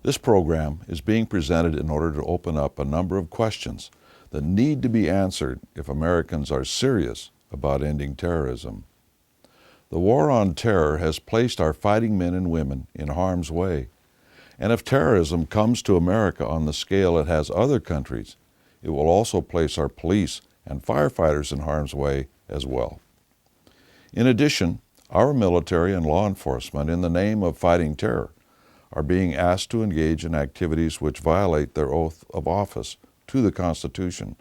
This program is being presented in order to open up a number of questions that need to be answered if Americans are serious about ending terrorism. The war on terror has placed our fighting men and women in harm's way. And if terrorism comes to America on the scale it has other countries, it will also place our police and firefighters in harm's way as well. In addition, our military and law enforcement, in the name of fighting terror, are being asked to engage in activities which violate their oath of office to the Constitution,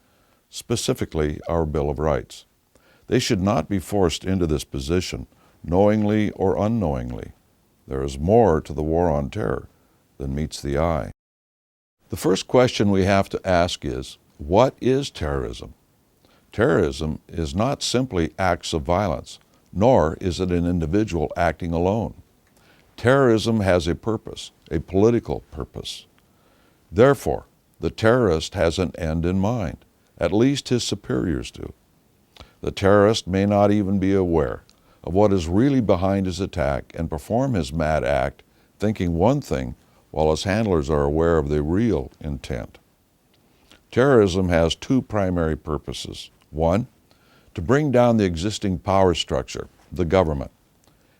specifically our Bill of Rights. They should not be forced into this position, knowingly or unknowingly. There is more to the war on terror than meets the eye. The first question we have to ask is, what is terrorism? Terrorism is not simply acts of violence, nor is it an individual acting alone. Terrorism has a purpose, a political purpose. Therefore, the terrorist has an end in mind, at least his superiors do. The terrorist may not even be aware of what is really behind his attack and perform his mad act thinking one thing while his handlers are aware of the real intent. Terrorism has two primary purposes. One, to bring down the existing power structure, the government.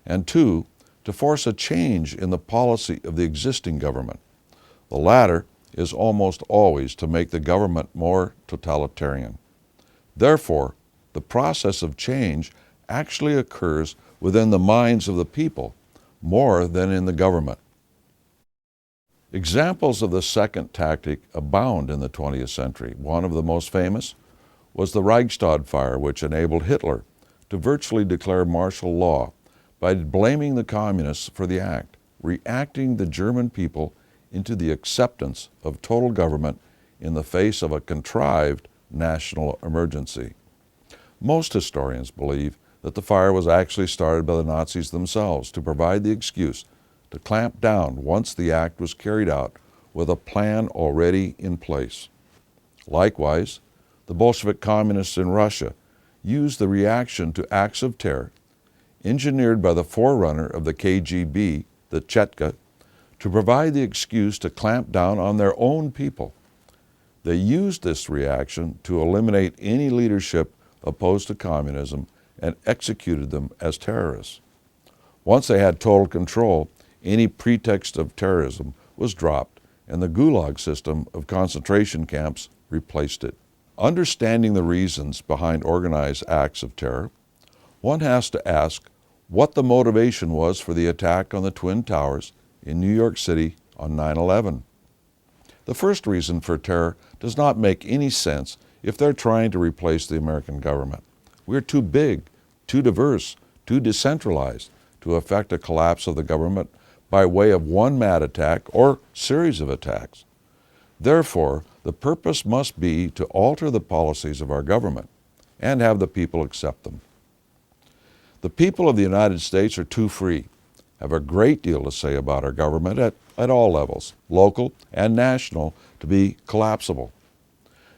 And two, to force a change in the policy of the existing government. The latter is almost always to make the government more totalitarian. Therefore, the process of change actually occurs within the minds of the people more than in the government. Examples of the second tactic abound in the 20th century. One of the most famous was the Reichstag fire, which enabled Hitler to virtually declare martial law by blaming the communists for the act, reacting the German people into the acceptance of total government in the face of a contrived national emergency. Most historians believe that the fire was actually started by the Nazis themselves to provide the excuse to clamp down once the act was carried out with a plan already in place. Likewise, the Bolshevik communists in Russia used the reaction to acts of terror engineered by the forerunner of the KGB, the Chetka, to provide the excuse to clamp down on their own people. They used this reaction to eliminate any leadership opposed to communism and executed them as terrorists. Once they had total control, any pretext of terrorism was dropped, and the Gulag system of concentration camps replaced it. Understanding the reasons behind organized acts of terror, one has to ask what the motivation was for the attack on the Twin Towers in New York City on 9/11. The first reason for terror does not make any sense if they're trying to replace the American government. We're too big, too diverse, too decentralized to effect a collapse of the government by way of one mad attack or series of attacks. Therefore, the purpose must be to alter the policies of our government and have the people accept them. The people of the United States are too free, have a great deal to say about our government at all levels, local and national, to be collapsible.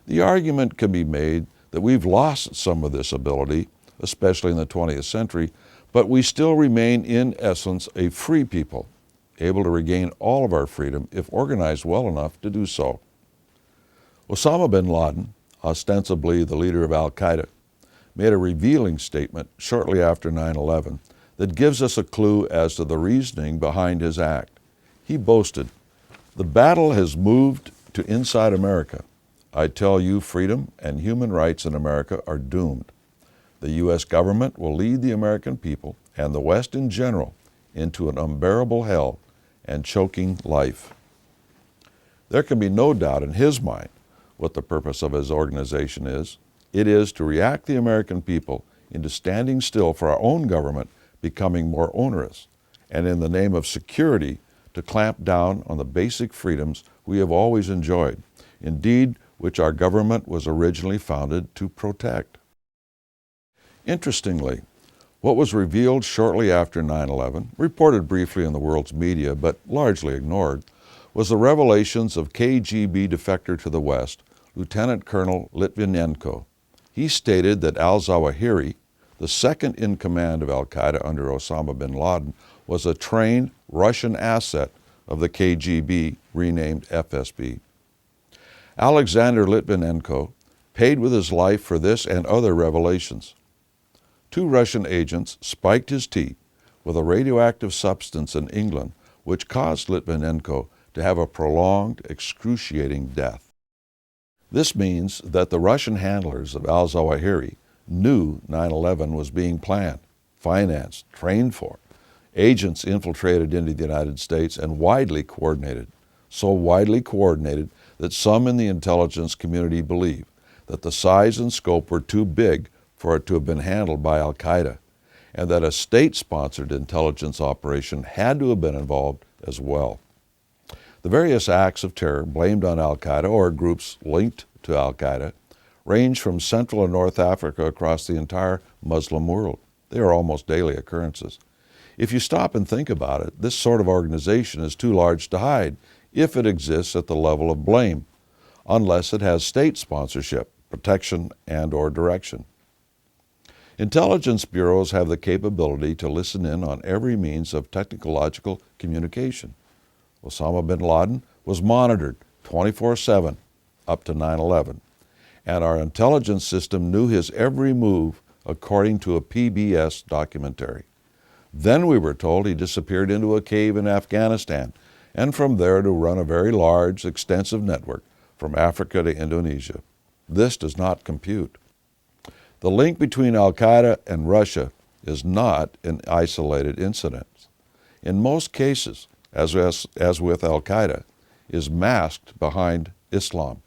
The argument can be made that we've lost some of this ability, especially in the 20th century, but we still remain in essence a free people, able to regain all of our freedom if organized well enough to do so. Osama bin Laden, ostensibly the leader of Al-Qaeda, made a revealing statement shortly after 9/11 that gives us a clue as to the reasoning behind his act. He boasted, "The battle has moved to inside America. I tell you, freedom and human rights in America are doomed. The U.S. government will lead the American people and the West in general into an unbearable hell and choking life." There can be no doubt in his mind what the purpose of his organization is. It is to react the American people into standing still for our own government becoming more onerous, and in the name of security, to clamp down on the basic freedoms we have always enjoyed, indeed, which our government was originally founded to protect. Interestingly, what was revealed shortly after 9/11, reported briefly in the world's media but largely ignored, was the revelations of KGB defector to the West, Lieutenant Colonel Litvinenko. He stated that al-Zawahiri, the second in command of al-Qaeda under Osama bin Laden, was a trained Russian asset of the KGB, renamed FSB. Alexander Litvinenko paid with his life for this and other revelations. 2 Russian agents spiked his teeth with a radioactive substance in England, which caused Litvinenko to have a prolonged, excruciating death. This means that the Russian handlers of al-Zawahiri knew 9/11 was being planned, financed, trained for. Agents infiltrated into the United States and widely coordinated, so widely coordinated that some in the intelligence community believe that the size and scope were too big for it to have been handled by al-Qaeda, and that a state-sponsored intelligence operation had to have been involved as well. The various acts of terror blamed on al-Qaeda or groups linked to al-Qaeda range from Central and North Africa across the entire Muslim world. They are almost daily occurrences. If you stop and think about it, this sort of organization is too large to hide if it exists at the level of blame, unless it has state sponsorship, protection, and/or direction. Intelligence bureaus have the capability to listen in on every means of technological communication. Osama bin Laden was monitored 24/7 up to 9/11, and our intelligence system knew his every move according to a PBS documentary. Then we were told he disappeared into a cave in Afghanistan, and from there to run a very large, extensive network from Africa to Indonesia. This does not compute. The link between al-Qaeda and Russia is not an isolated incident. In most cases, as with al-Qaeda, is masked behind Islam.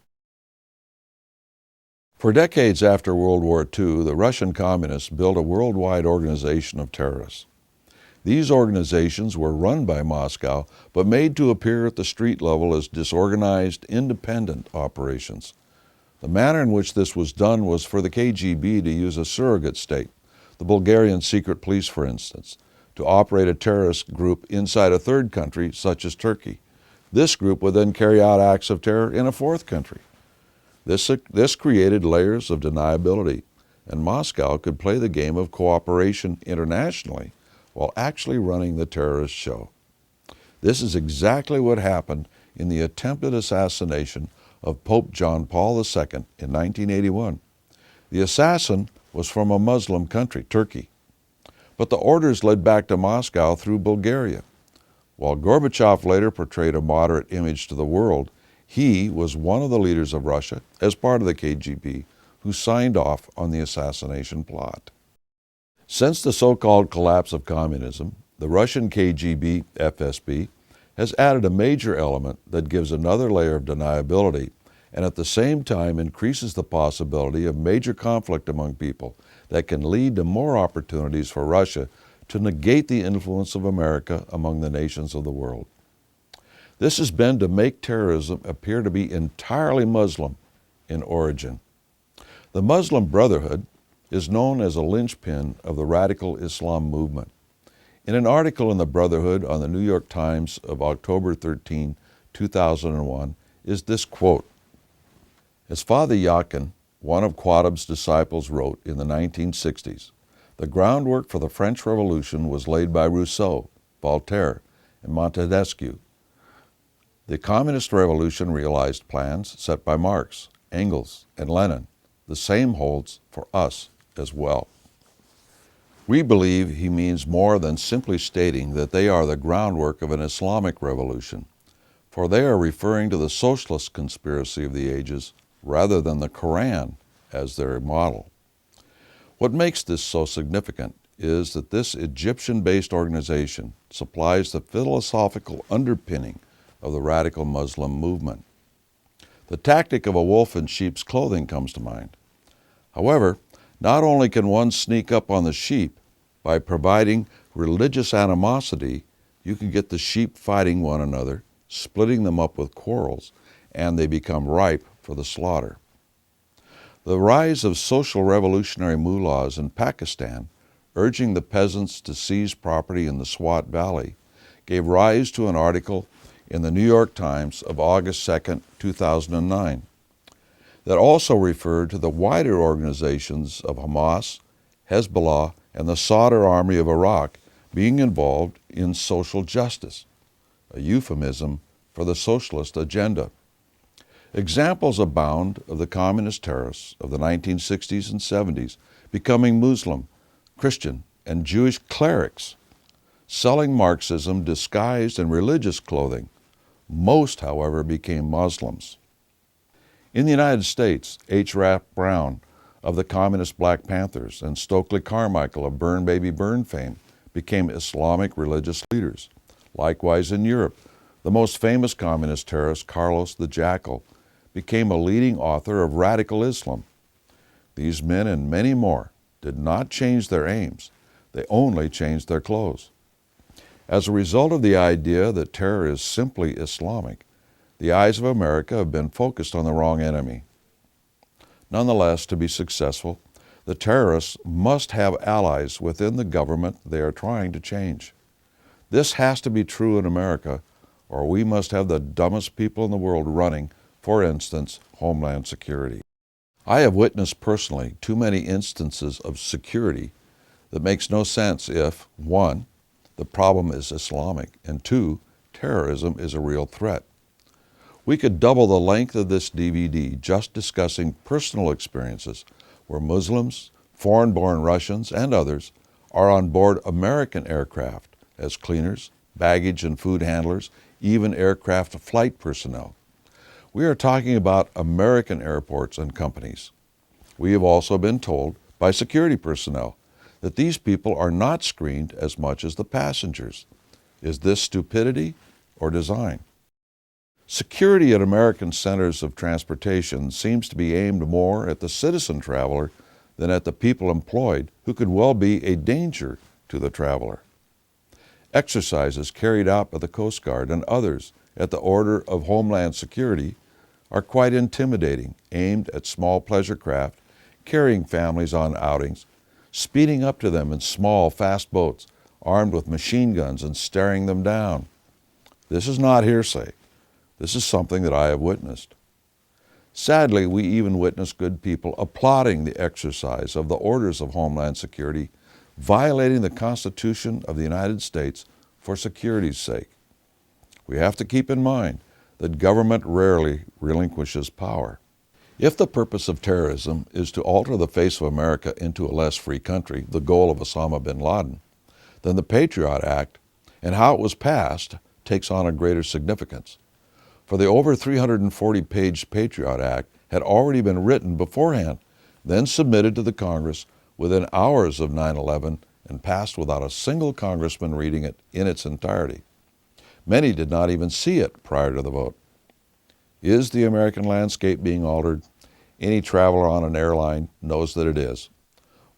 For decades after World War II, the Russian communists built a worldwide organization of terrorists. These organizations were run by Moscow, but made to appear at the street level as disorganized, independent operations. The manner in which this was done was for the KGB to use a surrogate state, the Bulgarian secret police, for instance, to operate a terrorist group inside a third country, such as Turkey. This group would then carry out acts of terror in a fourth country. This created layers of deniability, and Moscow could play the game of cooperation internationally while actually running the terrorist show. This is exactly what happened in the attempted assassination of Pope John Paul II in 1981. The assassin was from a Muslim country, Turkey, but the orders led back to Moscow through Bulgaria. While Gorbachev later portrayed a moderate image to the world, he was one of the leaders of Russia, as part of the KGB, who signed off on the assassination plot. Since the so-called collapse of communism, the Russian KGB, FSB, has added a major element that gives another layer of deniability and at the same time increases the possibility of major conflict among people that can lead to more opportunities for Russia to negate the influence of America among the nations of the world. This has been to make terrorism appear to be entirely Muslim in origin. The Muslim Brotherhood is known as a linchpin of the radical Islam movement. In an article in the Brotherhood on the New York Times of October 13, 2001, is this quote: "As Father Yakin, one of Qutb's disciples, wrote in the 1960s, the groundwork for the French Revolution was laid by Rousseau, Voltaire, and Montesquieu. The Communist Revolution realized plans set by Marx, Engels, and Lenin. The same holds for us as well." We believe he means more than simply stating that they are the groundwork of an Islamic revolution, for they are referring to the socialist conspiracy of the ages rather than the Quran as their model. What makes this so significant is that this Egyptian-based organization supplies the philosophical underpinning of the radical Muslim movement. The tactic of a wolf in sheep's clothing comes to mind. However, not only can one sneak up on the sheep, by providing religious animosity, you can get the sheep fighting one another, splitting them up with quarrels, and they become ripe for the slaughter. The rise of social revolutionary mullahs in Pakistan, urging the peasants to seize property in the Swat Valley, gave rise to an article in the New York Times of August 2, 2009, that also referred to the wider organizations of Hamas, Hezbollah, and the Sadr Army of Iraq being involved in social justice. a euphemism for the socialist agenda. Examples abound of the communist terrorists of the 1960s and 70s becoming Muslim, Christian, and Jewish clerics, selling Marxism disguised in religious clothing. Most, however, became Muslims. In the United States, H. Rap Brown of the communist Black Panthers and Stokely Carmichael of Burn Baby Burn fame became Islamic religious leaders. Likewise in Europe, the most famous communist terrorist, Carlos the Jackal, became a leading author of radical Islam. These men and many more did not change their aims, they only changed their clothes. As a result of the idea that terror is simply Islamic, the eyes of America have been focused on the wrong enemy. Nonetheless, to be successful, the terrorists must have allies within the government they are trying to change. This has to be true in America, or we must have the dumbest people in the world running, for instance, Homeland Security. I have witnessed personally too many instances of security that makes no sense if, 1, the problem is Islamic, and 2, terrorism is a real threat. We could double the length of this DVD just discussing personal experiences where Muslims, foreign-born Russians, and others are on board American aircraft as cleaners, baggage and food handlers, even aircraft flight personnel. We are talking about American airports and companies. We have also been told by security personnel that these people are not screened as much as the passengers. Is this stupidity or design? Security at American centers of transportation seems to be aimed more at the citizen traveler than at the people employed who could well be a danger to the traveler. Exercises carried out by the Coast Guard and others at the order of Homeland Security are quite intimidating, aimed at small pleasure craft, carrying families on outings, speeding up to them in small, fast boats, armed with machine guns and staring them down. This is not hearsay. This is something that I have witnessed. Sadly, we even witness good people applauding the exercise of the orders of Homeland Security, violating the Constitution of the United States for security's sake. We have to keep in mind that government rarely relinquishes power. If the purpose of terrorism is to alter the face of America into a less free country, the goal of Osama bin Laden, then the Patriot Act and how it was passed takes on a greater significance. For the over 340-page Patriot Act had already been written beforehand, then submitted to the Congress within hours of 9/11 and passed without a single congressman reading it in its entirety. Many did not even see it prior to the vote. Is the American landscape being altered? Any traveler on an airline knows that it is.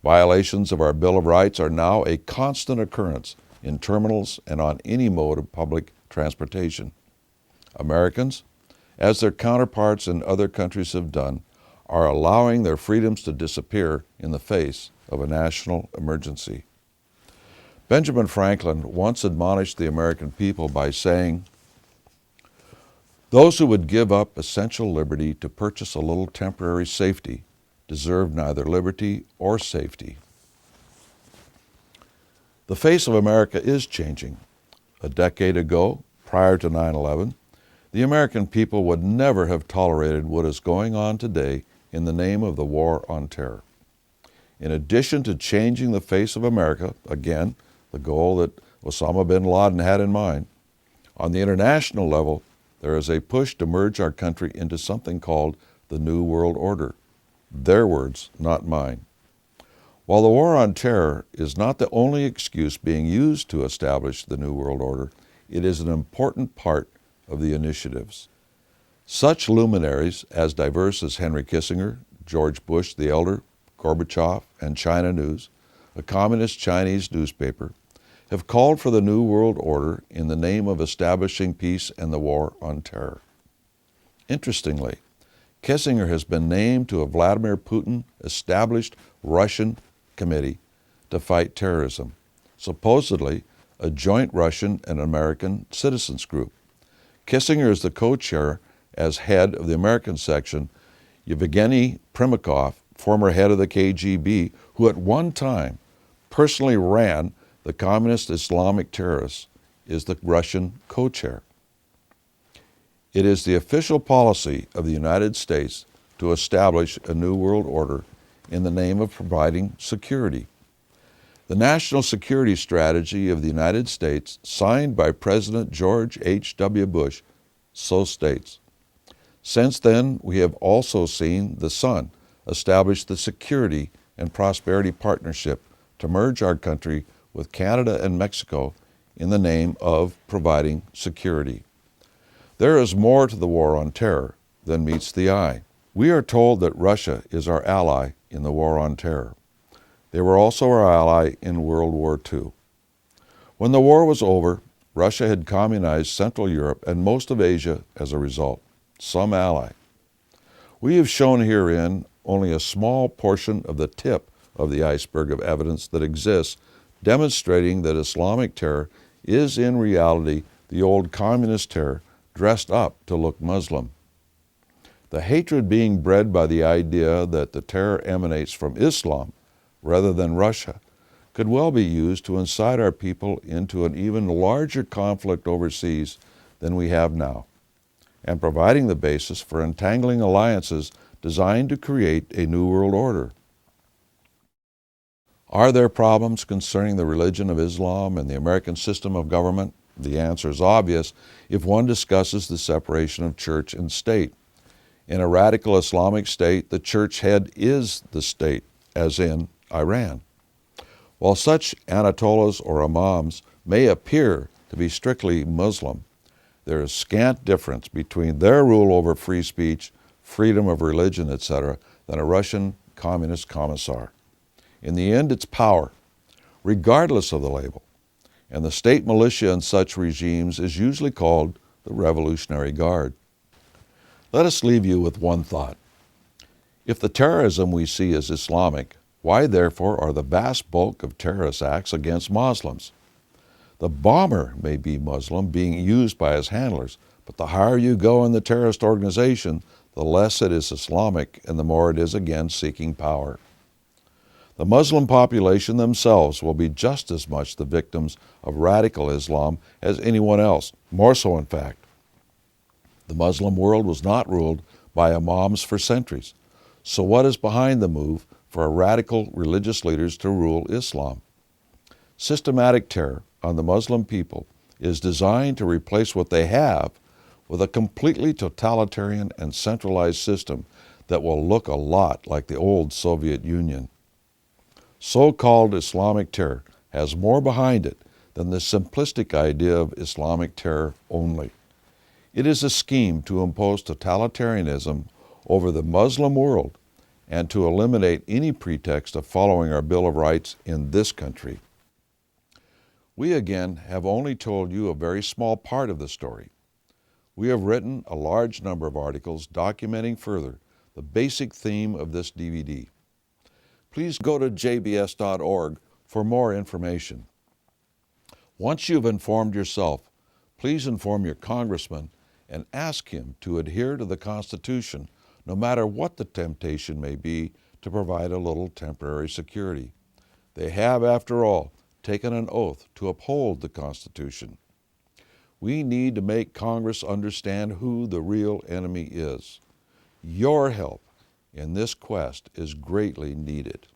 Violations of our Bill of Rights are now a constant occurrence in terminals and on any mode of public transportation. Americans, as their counterparts in other countries have done, are allowing their freedoms to disappear in the face of a national emergency. Benjamin Franklin once admonished the American people by saying, "Those who would give up essential liberty to purchase a little temporary safety deserve neither liberty or safety." The face of America is changing. A decade ago, prior to 9/11, the American people would never have tolerated what is going on today in the name of the war on terror. In addition to changing the face of America, again, the goal that Osama bin Laden had in mind, on the international level, there is a push to merge our country into something called the New World Order. Their words, not mine. While the war on terror is not the only excuse being used to establish the New World Order, it is an important part of the initiatives. Such luminaries as diverse as Henry Kissinger, George Bush the Elder, Gorbachev, and China News, a communist Chinese newspaper, have called for the New World Order in the name of establishing peace and the war on terror. Interestingly, Kissinger has been named to a Vladimir Putin-established Russian committee to fight terrorism, supposedly a joint Russian and American citizens group. Kissinger is the co-chair as head of the American section, Yevgeny Primakov, former head of the KGB, who at one time personally ran the communist Islamic terrorists, is the Russian co-chair. It is the official policy of the United States to establish a new world order in the name of providing security. The National Security Strategy of the United States, signed by President George H.W. Bush, so states. Since then, we have also seen the Sun establish the Security and Prosperity Partnership to merge our country with Canada and Mexico in the name of providing security. There is more to the war on terror than meets the eye. We are told that Russia is our ally in the war on terror. They were also our ally in World War II. When the war was over, Russia had communized Central Europe and most of Asia as a result, some ally. We have shown herein only a small portion of the tip of the iceberg of evidence that exists, demonstrating that Islamic terror is in reality the old communist terror dressed up to look Muslim. The hatred being bred by the idea that the terror emanates from Islam rather than Russia could well be used to incite our people into an even larger conflict overseas than we have now, and providing the basis for entangling alliances designed to create a new world order. Are there problems concerning the religion of Islam and the American system of government? The answer is obvious if one discusses the separation of church and state. In a radical Islamic state, the church head is the state, as in Iran. While such Ayatollahs or imams may appear to be strictly Muslim, there is scant difference between their rule over free speech, freedom of religion, etc., than a Russian communist commissar. In the end, it's power, regardless of the label, and the state militia in such regimes is usually called the Revolutionary Guard. Let us leave you with one thought. If the terrorism we see is Islamic, why therefore are the vast bulk of terrorist acts against Muslims? The bomber may be Muslim, being used by his handlers, but the higher you go in the terrorist organization, the less it is Islamic and the more it is again seeking power. The Muslim population themselves will be just as much the victims of radical Islam as anyone else, more so in fact. The Muslim world was not ruled by imams for centuries. So what is behind the move for radical religious leaders to rule Islam? Systematic terror on the Muslim people is designed to replace what they have with a completely totalitarian and centralized system that will look a lot like the old Soviet Union. So-called Islamic terror has more behind it than the simplistic idea of Islamic terror only. It is a scheme to impose totalitarianism over the Muslim world and to eliminate any pretext of following our Bill of Rights in this country. We again have only told you a very small part of the story. We have written a large number of articles documenting further the basic theme of this DVD. Please go to jbs.org for more information. Once you've informed yourself, please inform your congressman and ask him to adhere to the Constitution, no matter what the temptation may be to provide a little temporary security. They have, after all, taken an oath to uphold the Constitution. We need to make Congress understand who the real enemy is. Your help in this quest is greatly needed.